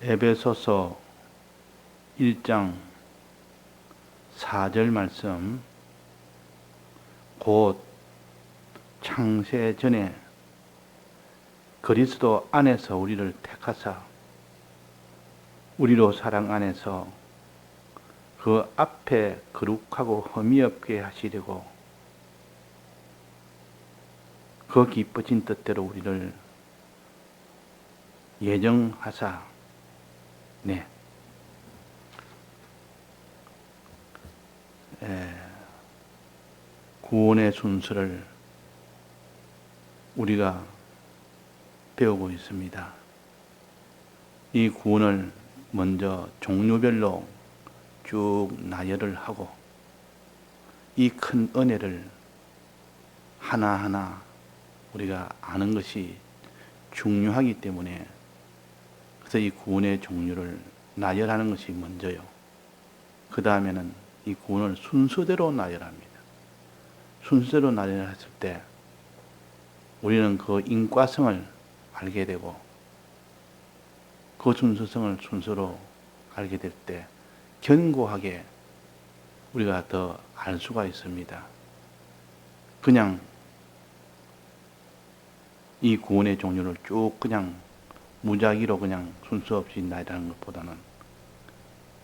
에베소서 1장 4절 말씀, 곧 창세 전에 그리스도 안에서 우리를 택하사 우리로 사랑 안에서 그 앞에 거룩하고 흠이 없게 하시려고 그 기쁘신 뜻대로 우리를 예정하사. 네. 구원의 순서를 우리가 배우고 있습니다. 이 구원을 먼저 종류별로 쭉 나열을 하고 이 큰 은혜를 하나하나 우리가 아는 것이 중요하기 때문에, 그래서 이 구원의 종류를 나열하는 것이 먼저요. 그 다음에는 이 구원을 순서대로 나열합니다. 순서대로 나열했을 때 우리는 그 인과성을 알게 되고, 그 순서성을 순서로 알게 될 때 견고하게 우리가 더 알 수가 있습니다. 그냥 이 구원의 종류를 쭉 그냥 무작위로 그냥 순서 없이 나열하는 것보다는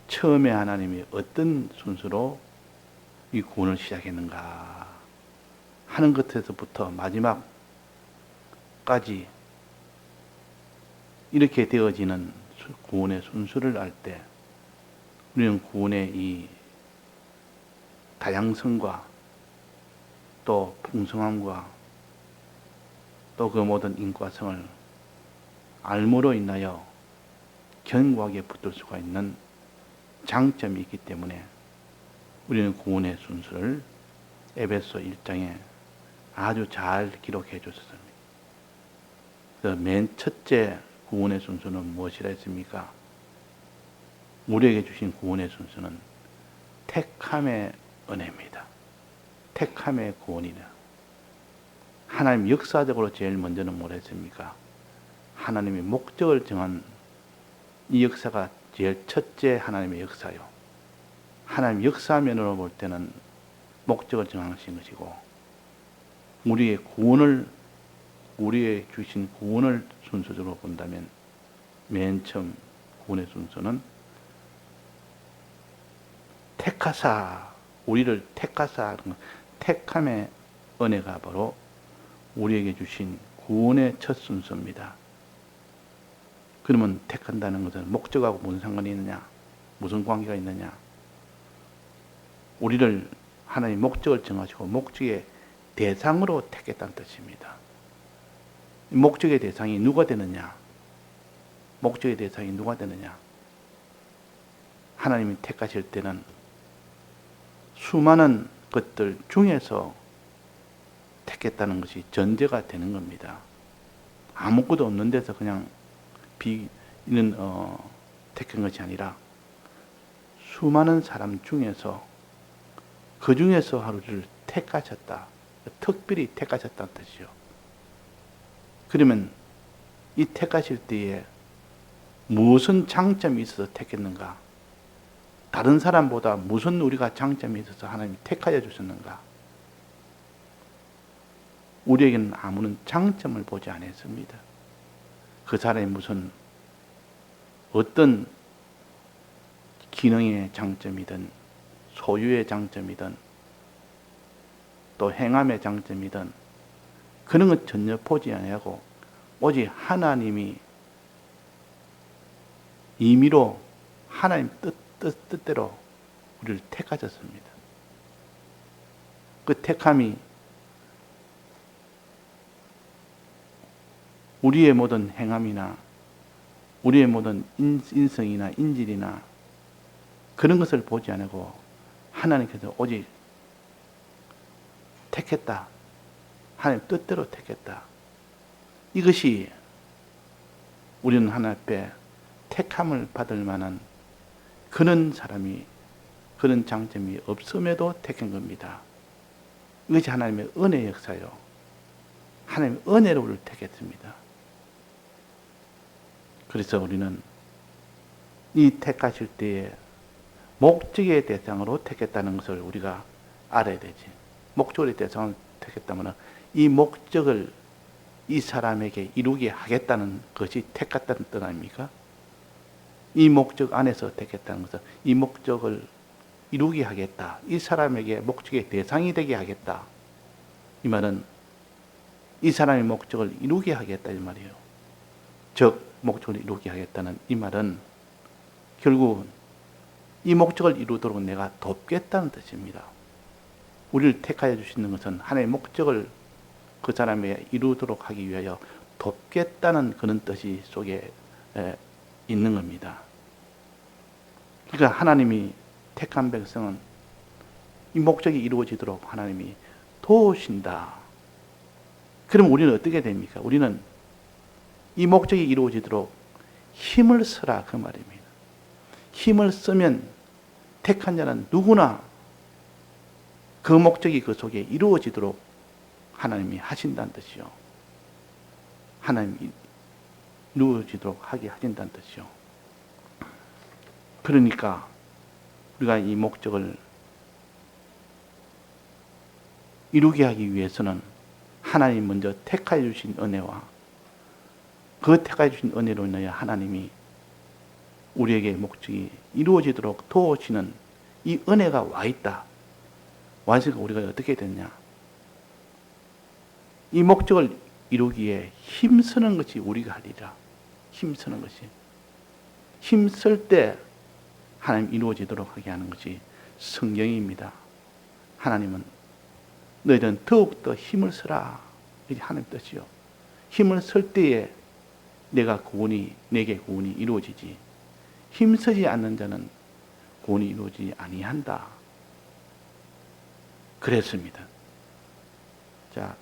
처음에 하나님이 어떤 순서로 이 구원을 시작했는가 하는 것에서부터 마지막까지 이렇게 되어지는 구원의 순서를 알 때 우리는 구원의 이 다양성과 또 풍성함과 또 그 모든 인과성을 알므로 인하여 견고하게 붙들 수가 있는 장점이 있기 때문에 우리는 구원의 순서를 에베소 1장에 아주 잘 기록해 줬습니다. 그래서 맨 첫째 구원의 순서는 무엇이라 했습니까? 우리에게 주신 구원의 순서는 택함의 은혜입니다. 택함의 구원이다. 하나님 역사적으로 제일 먼저는 뭘 했습니까? 하나님의 목적을 정한 이 역사가 제일 첫째 하나님의 역사요. 하나님 역사면으로 볼 때는 목적을 정하신 것이고, 우리의 구원을, 우리의 주신 구원을 순서적으로 본다면 맨 처음 구원의 순서는 택하사, 우리를 택하사, 택함의 은혜가 바로 우리에게 주신 구원의 첫 순서입니다. 그러면 택한다는 것은 목적하고 무슨 상관이 있느냐? 무슨 관계가 있느냐? 우리를 하나님 목적을 정하시고 목적의 대상으로 택했다는 뜻입니다. 목적의 대상이 누가 되느냐? 목적의 대상이 누가 되느냐? 하나님이 택하실 때는 수많은 것들 중에서 택했다는 것이 전제가 되는 겁니다. 아무것도 없는 데서 그냥 택한 것이 아니라 수많은 사람 중에서 그 중에서 하루를 택하셨다. 특별히 택하셨다는 뜻이죠. 그러면 이 택하실 때에 무슨 장점이 있어서 택했는가? 다른 사람보다 무슨 우리가 장점이 있어서 하나님이 택하여 주셨는가? 우리에게는 아무런 장점을 보지 않았습니다. 그 사람이 무슨 어떤 기능의 장점이든 소유의 장점이든 또 행함의 장점이든 그런 것 전혀 보지 아니하고 오직 하나님이 임의로 하나님 뜻대로 우리를 택하셨습니다. 그 택함이 우리의 모든 행함이나 우리의 모든 인성이나 인질이나 그런 것을 보지 않고 하나님께서 오직 택했다. 하나님 뜻대로 택했다. 이것이 우리는 하나님 앞에 택함을 받을 만한 그런 사람이, 그런 장점이 없음에도 택한 겁니다. 이것이 하나님의 은혜의 역사요. 하나님의 은혜로 우리를 택했습니다. 그래서 우리는 이 택하실 때에 목적의 대상으로 택했다는 것을 우리가 알아야 되지. 목적의 대상으로 택했다면 이 목적을 이 사람에게 이루게 하겠다는 것이 택했다는 뜻 아닙니까? 이 목적 안에서 택했다는 것은 이 목적을 이루게 하겠다. 이 사람에게 목적의 대상이 되게 하겠다. 이 말은 이 사람의 목적을 이루게 하겠다 이 말이에요. 즉 목적을 이루게 하겠다는 이 말은 결국은 이 목적을 이루도록 내가 돕겠다는 뜻입니다. 우리를 택하여 주시는 것은 하나님의 목적을 그 사람에게 이루도록 하기 위하여 돕겠다는 그런 뜻이 속에 있는 겁니다. 그러니까 하나님이 택한 백성은 이 목적이 이루어지도록 하나님이 도우신다. 그럼 우리는 어떻게 됩니까? 우리는 이 목적이 이루어지도록 힘을 쓰라 그 말입니다. 힘을 쓰면 택한 자는 누구나 그 목적이 그 속에 이루어지도록 하나님이 하신다는 뜻이요. 하나님이 이루어지도록 하게 하신다는 뜻이요. 그러니까 우리가 이 목적을 이루게 하기 위해서는 하나님 먼저 택하여 주신 은혜와 그 택하여 주신 은혜로 인하여 하나님이 우리에게 목적이 이루어지도록 도우시는 이 은혜가 와 있다. 와 있으니까 우리가 어떻게 됐냐? 이 목적을 이루기에 힘쓰는 것이 우리가 하리라. 힘쓰는 것이. 힘쓸 때 하나님 이루어지도록 하게 하는 것이 성경입니다. 하나님은 너희들은 더욱더 힘을 쓰라. 이게 하나님 뜻이요. 힘을 쓸 때에 내게 구원이 이루어지지. 힘쓰지 않는 자는 구원이 이루어지지 아니한다. 그랬습니다. 자,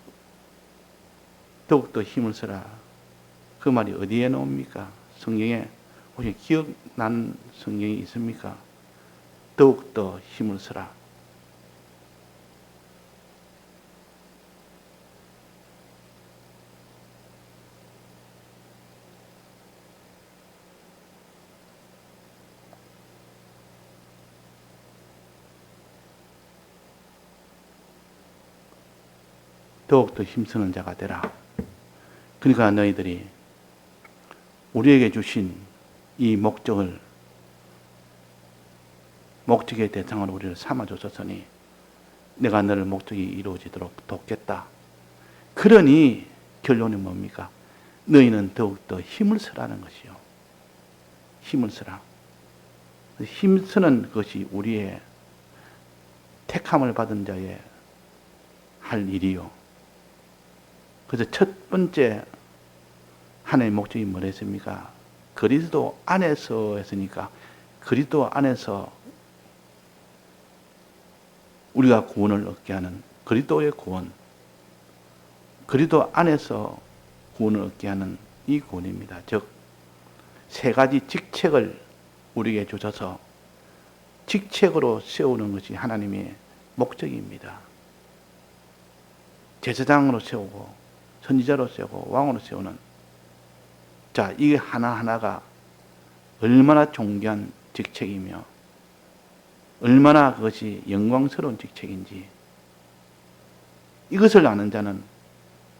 더욱더 힘을 쓰라. 그 말이 어디에 나옵니까? 성경에 혹시 기억나는 성경이 있습니까? 더욱더 힘을 쓰라. 더욱더 힘쓰는 자가 되라. 그러니까 너희들이 우리에게 주신 이 목적의 대상으로 우리를 삼아줬으니 내가 너를 목적이 이루어지도록 돕겠다. 그러니 결론이 뭡니까? 너희는 더욱더 힘을 쓰라는 것이요. 힘을 쓰라. 힘쓰는 것이 우리의 택함을 받은 자의 할 일이요. 그래서 첫 번째 하나님의 목적이 뭐랬습니까? 그리스도 안에서 했으니까 그리스도 안에서 우리가 구원을 얻게 하는 그리스도의 구원, 그리스도 안에서 구원을 얻게 하는 이 구원입니다. 즉, 세 가지 직책을 우리에게 주셔서 직책으로 세우는 것이 하나님의 목적입니다. 제사장으로 세우고 선지자로 세우고 왕으로 세우는, 자, 이 하나하나가 얼마나 존귀한 직책이며 얼마나 그것이 영광스러운 직책인지 이것을 아는 자는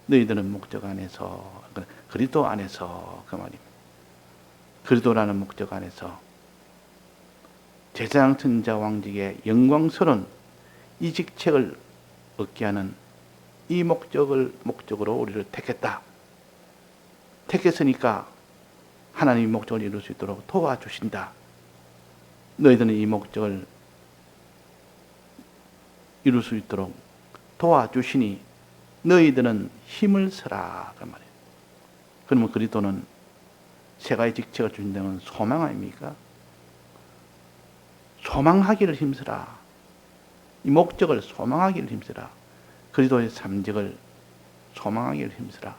너희들은 목적 안에서, 그리스도 안에서, 그 말입니다. 그리스도라는 목적 안에서 제사장 선지자 왕직의 영광스러운 이 직책을 얻게 하는 이 목적으로 우리를 택했다. 택했으니까 하나님의 목적을 이룰 수 있도록 도와주신다. 너희들은 이 목적을 이룰 수 있도록 도와주시니 너희들은 힘을 쓰라. 그 말이에요. 그러면 그리스도는 세 가지 직책을 주신다는 소망 아닙니까? 소망하기를 힘쓰라. 이 목적을 소망하기를 힘쓰라. 그리스도의 삶직을 소망하기를 힘쓰라.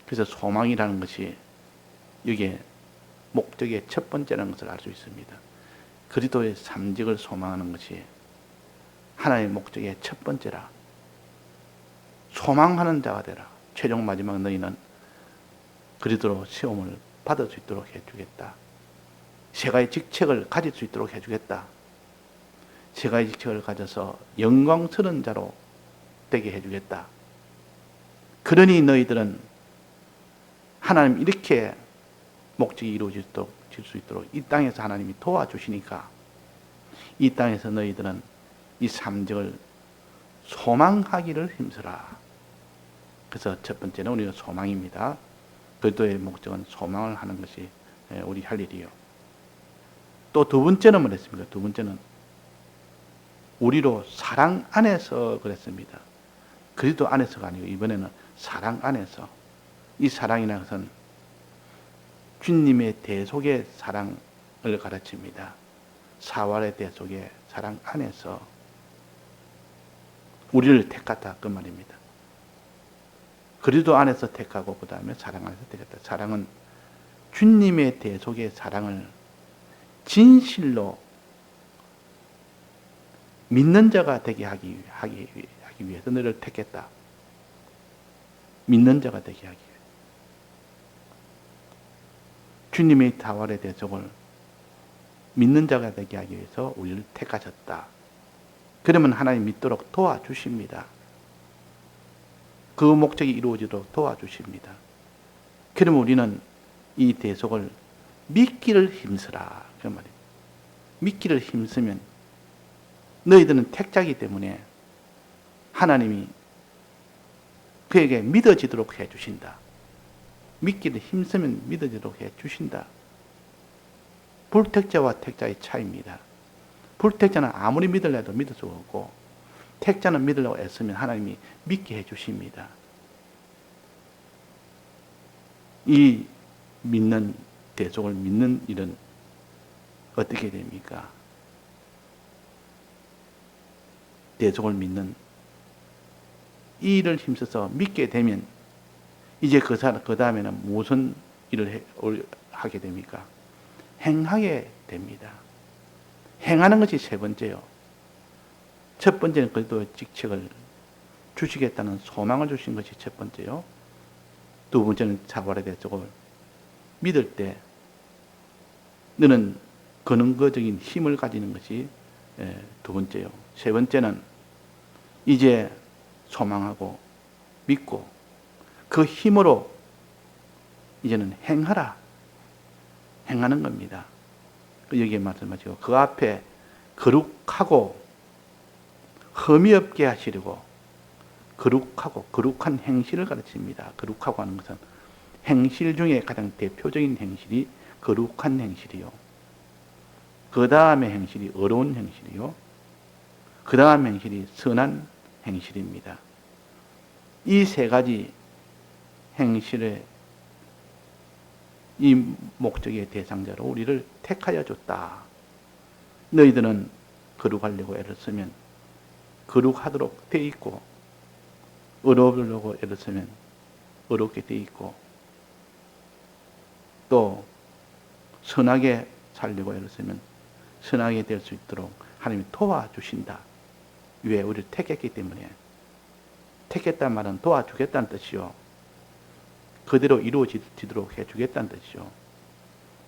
그래서 소망이라는 것이 여기에 목적의 첫 번째라는 것을 알 수 있습니다. 그리스도의 삶직을 소망하는 것이 하나님의 목적의 첫 번째라. 소망하는 자가 되라. 최종 마지막 너희는 그리스도로 세움을 받을 수 있도록 해주겠다. 세 가지 직책을 가질 수 있도록 해주겠다. 세 가지 직책을 가져서 영광스러운 자로 되게 해주겠다. 그러니 너희들은 하나님 이렇게 목적이 이루어질 수 있도록 이 땅에서 하나님이 도와주시니까 이 땅에서 너희들은 이 삼적을 소망하기를 힘쓰라. 그래서 첫 번째는 우리가 소망입니다. 그리스도의 목적은 소망을 하는 것이 우리 할 일이요. 또 두 번째는 뭐랬습니까? 두 번째는 우리로 사랑 안에서 그랬습니다. 그리스도 안에서가 아니고 이번에는 사랑 안에서. 이 사랑이라는 것은 주님의 대속의 사랑을 가르칩니다. 사활의 대속의 사랑 안에서 우리를 택했다 그 말입니다. 그리스도 안에서 택하고 그 다음에 사랑 안에서 택했다. 사랑은 주님의 대속의 사랑을 진실로 믿는 자가 되게 하기 위해서 너를 택했다. 믿는 자가 되게 하기 위해. 주님의 사활의 대속을 믿는 자가 되게 하기 위해서 우리를 택하셨다. 그러면 하나님 믿도록 도와주십니다. 그 목적이 이루어지도록 도와주십니다. 그러면 우리는 이 대속을 믿기를 힘쓰라. 그 말입니다. 믿기를 힘쓰면 너희들은 택자이기 때문에 하나님이 그에게 믿어지도록 해주신다. 믿기를 힘쓰면 믿어지도록 해주신다. 불택자와 택자의 차이입니다. 불택자는 아무리 믿으려도 믿을 수가 없고 택자는 믿으려고 애쓰면 하나님이 믿게 해주십니다. 이 믿는 대속을 믿는 일은 어떻게 됩니까? 대속을 믿는 이 일을 힘써서 믿게 되면 이제 그 다음에는 무슨 일을 하게 됩니까? 행하게 됩니다. 행하는 것이 세 번째요. 첫 번째는 그래도 직책을 주시겠다는 소망을 주신 것이 첫 번째요. 두 번째는 사활의 대속을 믿을 때 너는 근원거적인 힘을 가지는 것이 두 번째요. 세 번째는 이제 소망하고 믿고 그 힘으로 이제는 행하라. 행하는 겁니다. 여기에 말씀하시고 그 앞에 거룩하고 흠이 없게 하시려고 거룩한 행실을 가르칩니다. 거룩하고 하는 것은 행실 중에 가장 대표적인 행실이 거룩한 행실이요. 그 다음에 행실이 어려운 행실이요. 그 다음 행실이 선한 행실입니다. 이 세 가지 행실의 이 목적의 대상자로 우리를 택하여 줬다. 너희들은 거룩하려고 애를 쓰면 거룩하도록 돼 있고 어려우려고 애를 쓰면 어렵게 돼 있고 또 선하게 살려고 애를 쓰면 선하게 될 수 있도록 하나님이 도와주신다. 왜? 우리를 택했기 때문에. 택했다는 말은 도와주겠다는 뜻이요. 그대로 이루어지도록 해주겠다는 뜻이죠.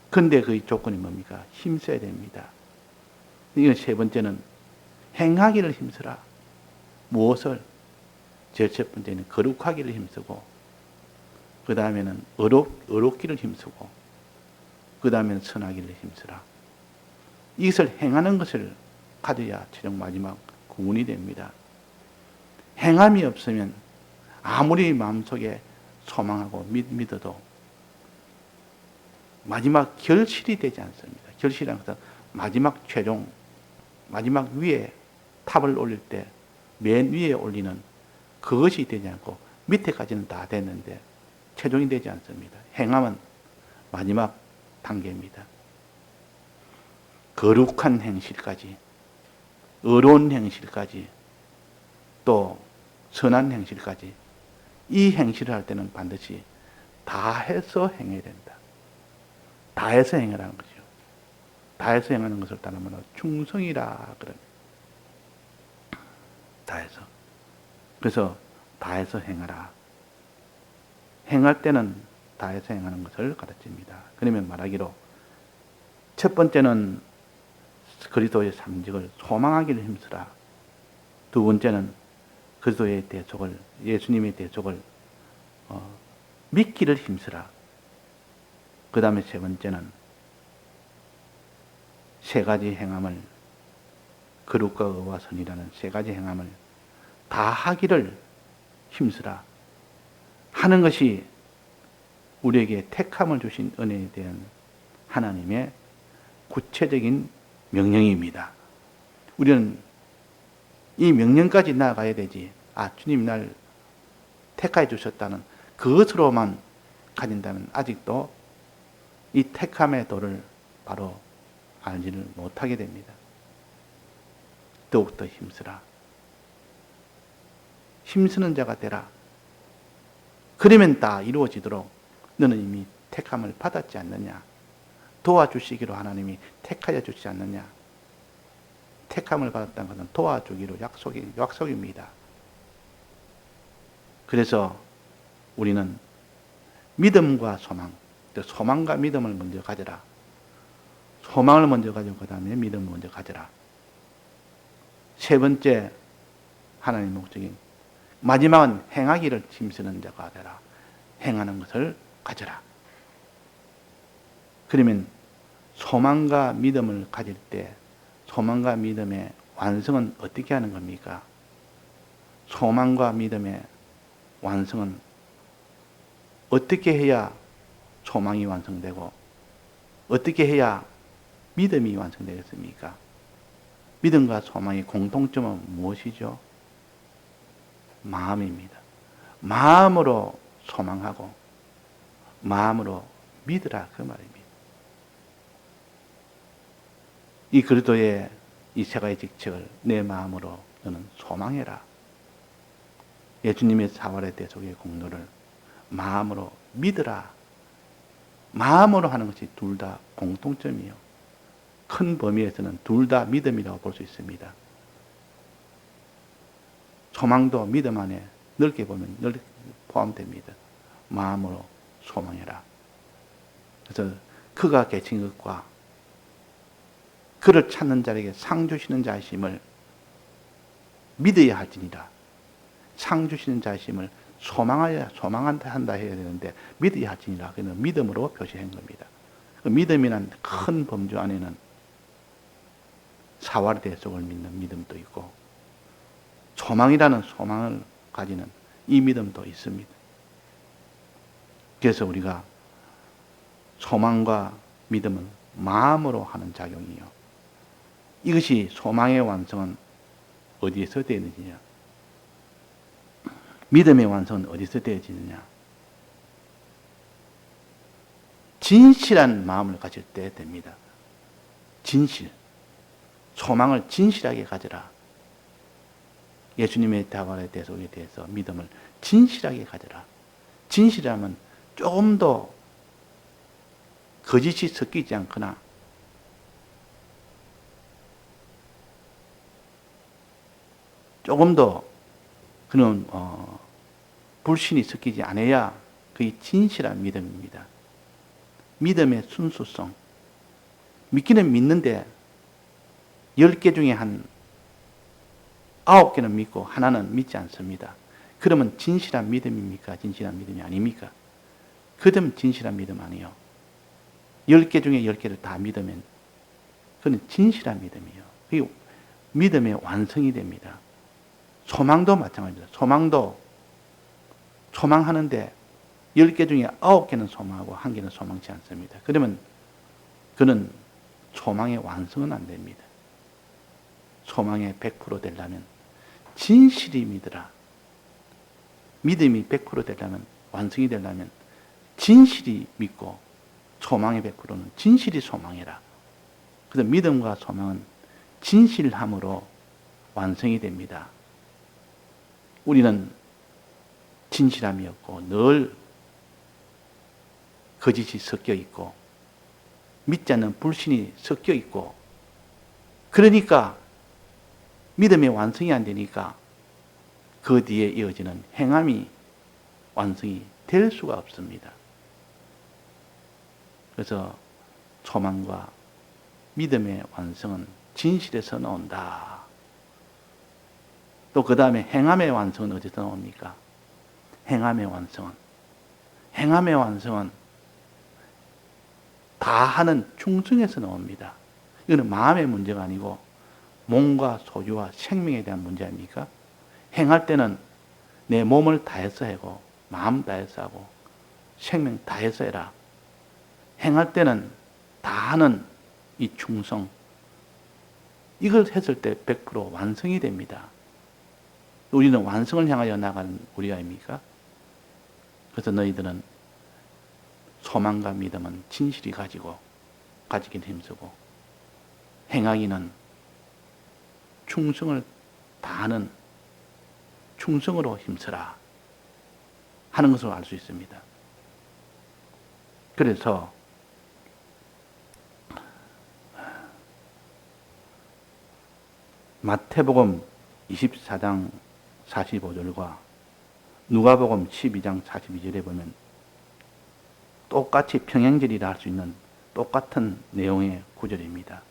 근데 그 조건이 뭡니까? 힘써야 됩니다. 이건 세 번째는 행하기를 힘쓰라. 무엇을? 제일 첫 번째는 거룩하기를 힘쓰고 그 다음에는 어렵기를 힘쓰고 그 다음에는 선하기를 힘쓰라. 이것을 행하는 것을 가져야 최종 마지막 구원이 됩니다. 행함이 없으면 아무리 마음속에 소망하고 믿어도 마지막 결실이 되지 않습니다. 결실이라는 것은 마지막 최종, 마지막 위에 탑을 올릴 때 맨 위에 올리는 그것이 되지 않고 밑에까지는 다 됐는데 최종이 되지 않습니다. 행함은 마지막 단계입니다. 거룩한 행실까지, 어려운 행실까지, 또 선한 행실까지 이 행실을 할 때는 반드시 다 해서 행해야 된다. 다 해서 행하라는 거죠. 다 해서 행하는 것을 따르면 충성이라 그럽니다. 다 해서. 그래서 다 해서 행하라. 행할 때는 다 해서 행하는 것을 가르칩니다. 그러면 말하기로 첫 번째는 그리스도의 상직을 소망하기를 힘쓰라. 두 번째는 그리스도의 대속을, 예수님의 대속을 믿기를 힘쓰라. 그 다음에 세 번째는 세 가지 행함을, 거룩과 의와 선이라는 세 가지 행함을 다 하기를 힘쓰라 하는 것이 우리에게 택함을 주신 은혜에 대한 하나님의 구체적인 명령입니다. 우리는 이 명령까지 나아가야 되지, 주님 날 택하여 주셨다는 그것으로만 가진다면 아직도 이 택함의 도를 바로 알지를 못하게 됩니다. 더욱더 힘쓰라. 힘쓰는 자가 되라. 그러면 다 이루어지도록 너는 이미 택함을 받았지 않느냐. 도와주시기로 하나님이 택하여 주지 않느냐. 택함을 받았다는 것은 도와주기로 약속입니다. 그래서 우리는 믿음과 소망, 소망과 믿음을 먼저 가져라. 소망을 먼저 가지고 그 다음에 믿음을 먼저 가져라. 세 번째 하나님의 목적인 마지막은 행하기를 힘쓰는 자가 되라. 행하는 것을 가져라. 그러면 소망과 믿음을 가질 때 소망과 믿음의 완성은 어떻게 하는 겁니까? 소망과 믿음의 완성은 어떻게 해야 소망이 완성되고 어떻게 해야 믿음이 완성되겠습니까? 믿음과 소망의 공통점은 무엇이죠? 마음입니다. 마음으로 소망하고 마음으로 믿으라, 그 말입니다. 이 그리스도의 이 세 가지 직책을 내 마음으로 너는 소망해라. 예수님의 사활의 대속의 공로를 마음으로 믿으라. 마음으로 하는 것이 둘 다 공통점이요. 큰 범위에서는 둘 다 믿음이라고 볼 수 있습니다. 소망도 믿음 안에 넓게 보면 넓게 포함됩니다. 마음으로 소망해라. 그래서 그가 계신 것과 그를 찾는 자에게 상 주시는 자심을 믿어야 할지니라. 상 주시는 자심을 소망한다 해야 되는데 믿어야 할지니라. 그는 믿음으로 표시한 겁니다. 그 믿음이란 큰 범주 안에는 사활 대속을 믿는 믿음도 있고 소망이라는 소망을 가지는 이 믿음도 있습니다. 그래서 우리가 소망과 믿음은 마음으로 하는 작용이요. 이것이 소망의 완성은 어디에서 되느냐? 믿음의 완성은 어디서 되어지느냐? 진실한 마음을 가질 때 됩니다. 진실. 소망을 진실하게 가져라. 예수님의 다발의 대속에 대해서 믿음을 진실하게 가져라. 진실하면 조금 더 거짓이 섞이지 않거나 조금 더 그는 불신이 섞이지 않아야 그게 진실한 믿음입니다. 믿음의 순수성. 믿기는 믿는데 10개 중에 한 9개는 믿고 하나는 믿지 않습니다. 그러면 진실한 믿음입니까? 진실한 믿음이 아닙니까? 그럼 진실한 믿음 아니에요. 10개 중에 10개를 다 믿으면 그건 진실한 믿음이에요. 그게 믿음의 완성이 됩니다. 소망도 마찬가지입니다. 소망도 소망하는데 10개 중에 9개는 소망하고 1개는 소망치 않습니다. 그러면 그는 소망의 완성은 안 됩니다. 소망의 100% 되려면 진실이 믿으라. 믿음이 100% 되려면, 완성이 되려면 진실이 믿고 소망의 100%는 진실이 소망해라. 그래서 믿음과 소망은 진실함으로 완성이 됩니다. 우리는 진실함이 없고 늘 거짓이 섞여 있고 믿지 않는 불신이 섞여 있고 그러니까 믿음의 완성이 안 되니까 그 뒤에 이어지는 행함이 완성이 될 수가 없습니다. 그래서 소망과 믿음의 완성은 진실에서 나온다. 또 그 다음에 행함의 완성은 어디서 나옵니까? 행함의 완성은 다하는 충성에서 나옵니다. 이거는 마음의 문제가 아니고 몸과 소유와 생명에 대한 문제 아닙니까? 행할 때는 내 몸을 다해서 하고 마음 다해서 하고 생명 다해서 해라. 행할 때는 다하는 이 충성, 이걸 했을 때 100% 완성이 됩니다. 우리는 완성을 향하여 나간 우리 아닙니까? 그래서 너희들은 소망과 믿음은 진실이 가지긴 힘쓰고, 행하기는 충성을 다하는 충성으로 힘쓰라 하는 것을 알 수 있습니다. 그래서 마태복음 24장 45절과 누가복음 12장 42절에 보면 똑같이 평행절이라 할 수 있는 똑같은 내용의 구절입니다.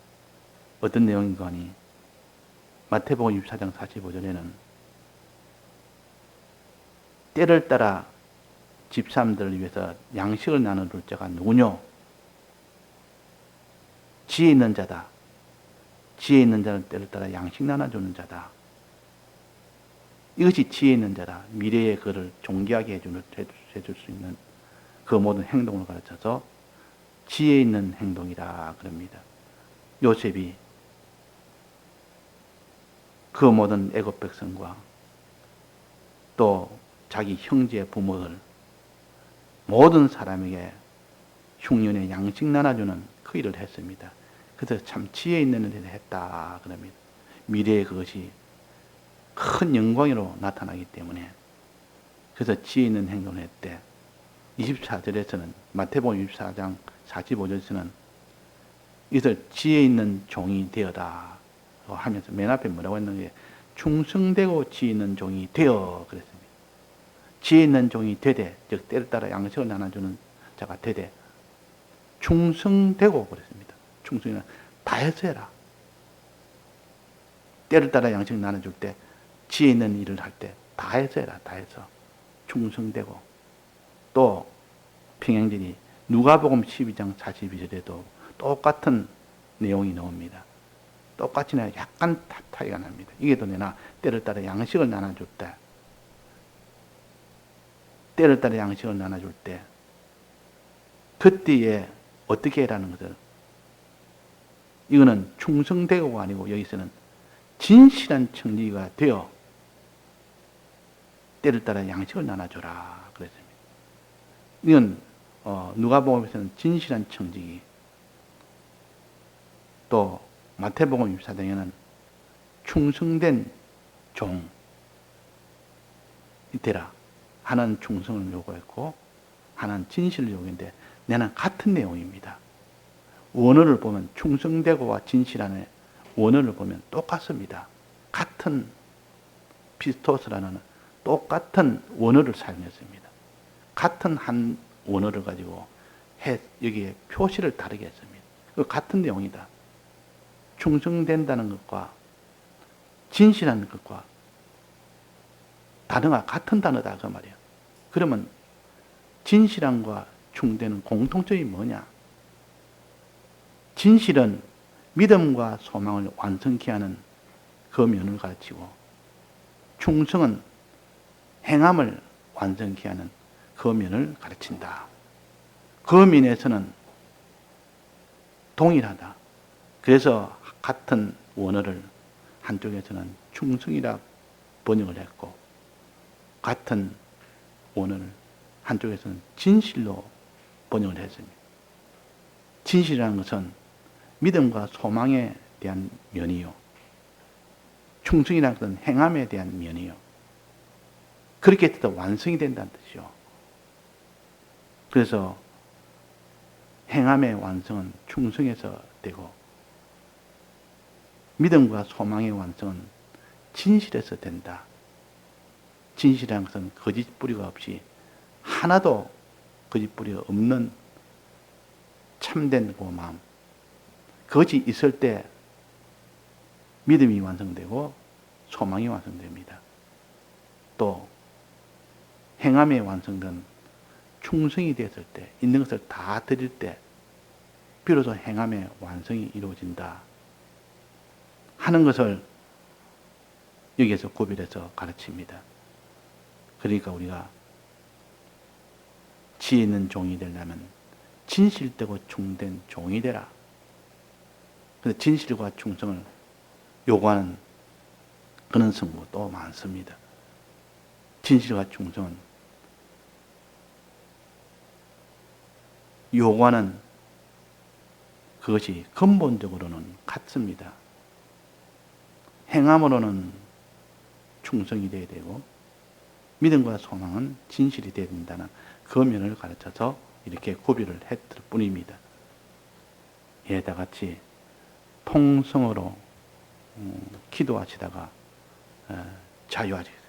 어떤 내용인가 하니 마태복음 24장 45절에는 때를 따라 집사람들을 위해서 양식을 나눠줄 자가 누구뇨? 지혜 있는 자다. 지혜 있는 자는 때를 따라 양식 나눠주는 자다. 이것이 지혜 있는 자다. 미래의 그를 존귀하게 해줄 수 있는 그 모든 행동을 가르쳐서 지혜 있는 행동이라 그럽니다. 요셉이 그 모든 애굽 백성과 또 자기 형제 부모들 모든 사람에게 흉년에 양식 나눠주는 그 일을 했습니다. 그래서 참 지혜 있는 일을 했다 그럽니다. 미래에 그것이 큰 영광으로 나타나기 때문에 그래서 지혜 있는 행동을 했대. 24절에서는 마태복음 24장 45절에서는 이것을 지혜 있는 종이 되어라 하면서 맨 앞에 뭐라고 했는데 충성되고 지혜 있는 종이 되어 그랬습니다. 지혜 있는 종이 되되, 즉 때를 따라 양식을 나눠주는 자가 되되 충성되고 그랬습니다. 충성이란 다해서 해라. 때를 따라 양식 나눠줄 때 지혜 있는 일을 할 때 다해서 해라. 다해서 충성되고, 또 평행절이 누가복음 12장 42절에도 똑같은 내용이 나옵니다. 똑같이 나와 약간 차이가 납니다. 이게 또 내나 때를 따라 양식을 나눠줄 때, 때를 따라 양식을 나눠줄 때 그때에 어떻게 해라는 것을, 이거는 충성되고가 아니고 여기서는 진실한 청지기가 되어 때를 따라 양식을 나눠줘라 그랬습니다. 이건 누가복음에서는 진실한 청지기, 또 마태복음 24장에는 충성된 종이 되라 하나는 충성을 요구했고 하나는 진실을 요구했는데 내는 같은 내용입니다. 원어를 보면 충성되고와 진실한의 원어를 보면 똑같습니다. 같은 피스토스라는 똑같은 원어를 사용했습니다. 같은 한 원어를 가지고 여기에 표시를 다르게 했습니다. 같은 내용이다. 충성된다는 것과 진실한 것과 단어가 같은 단어다 그 말이야. 그러면 진실함과 충대는 공통점이 뭐냐? 진실은 믿음과 소망을 완성케 하는 그 면을 가르치고, 충성은 행함을 완성케 하는 그 면을 가르친다. 그 면에서는 동일하다. 그래서 같은 원어를 한쪽에서는 충성이라 번역을 했고, 같은 원어를 한쪽에서는 진실로 번역을 했습니다. 진실이라는 것은 믿음과 소망에 대한 면이요, 충성이라는 것은 행함에 대한 면이요. 그렇게 해서 완성이 된다는 뜻이요. 그래서 행함의 완성은 충성에서 되고, 믿음과 소망의 완성은 진실에서 된다. 진실이라는 것은 거짓 뿌리가 없이, 하나도 거짓 뿌리가 없는 참된 그 마음, 그것이 있을 때 믿음이 완성되고 소망이 완성됩니다. 또 행함에 완성된 충성이 되었을 때, 있는 것을 다 드릴 때 비로소 행함의 완성이 이루어진다 하는 것을 여기에서 구별해서 가르칩니다. 그러니까 우리가 지혜 있는 종이 되려면 진실되고 충된 종이 되라. 근데 진실과 충성을 요구하는 그런 성부도 많습니다. 진실과 충성은 요구하는 그것이 근본적으로는 같습니다. 행함으로는 충성이 되어야 되고 믿음과 소망은 진실이 되어야 된다는 그 면을 가르쳐서 이렇게 구별을 했을 뿐입니다. 예, 다 같이 통성으로 기도하시다가 자유하시겠습니다.